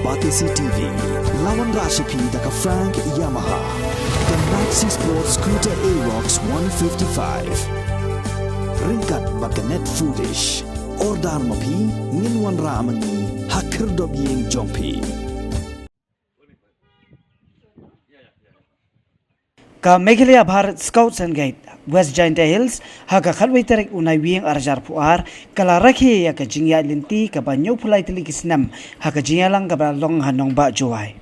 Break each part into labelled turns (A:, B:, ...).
A: Batisi TV, Lawan Rashipi Daka Frank Yamaha, the Maxi Sports Scooter Arox 155, Ringkat Bakanet Foodish, Ordar Mapi, Ninwan Ramani, Hakir Dobying Jompi.
B: Ka Meghalaya Bharat Scouts and Guide West Jaiñtia Hills haka khalwai tarik unai wieng arjar puar kala Rakhe ya ka jingya linti ka banyo pulai tili kisnam haka jingya lang ka long hanong ba joai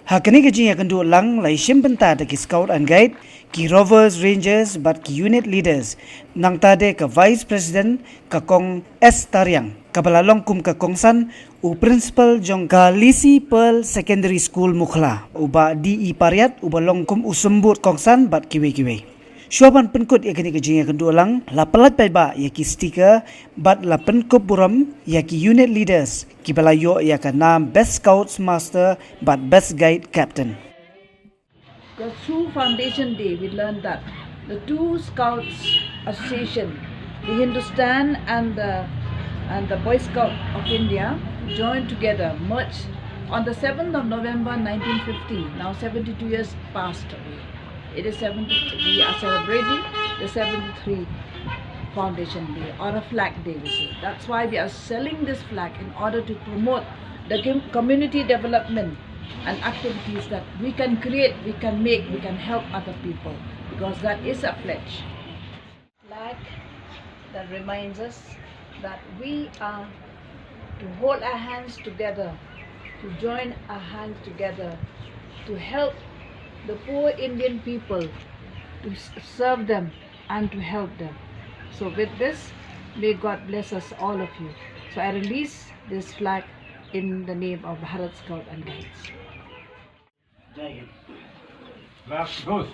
B: haka ni ka jingya kandu lang lai shimbenta da ki Scout and Guide ki Rovers Rangers but ki unit leaders nang tade ka Vice President ka kong S Tariang ka balalong kum ka kongsan u principal jong ka Lisi Pearl Secondary School Mukhla uba DE Pariat uba long kum usembut kongsan bat kiwe-kiwe. Shuaban penkut ya kini kejing ya kedua lang la pelat ba ya ki stiker bat la penkup buram ya ki unit leaders ki balayo ya ka nam best scouts master but best guide captain.
C: Because through Foundation Day, we learned that the two Scouts Association, the Hindustan and the Boy Scout of India, joined together, merged on the 7th of November 1950. Now 72 years passed away. It is 73. We are celebrating the 73 Foundation Day or a flag day, we say. That's why we are selling this flag in order to promote the community development and activities that we can create, we can make, we can help other people, because that is a pledge. Flag that reminds us that we are to hold our hands together, to join our hands together, to help the poor Indian people, to serve them and to help them. So with this, may God bless us, all of you. So I release this flag in the name of Bharat Scout and Guides.
D: Jai Hind. Last goes.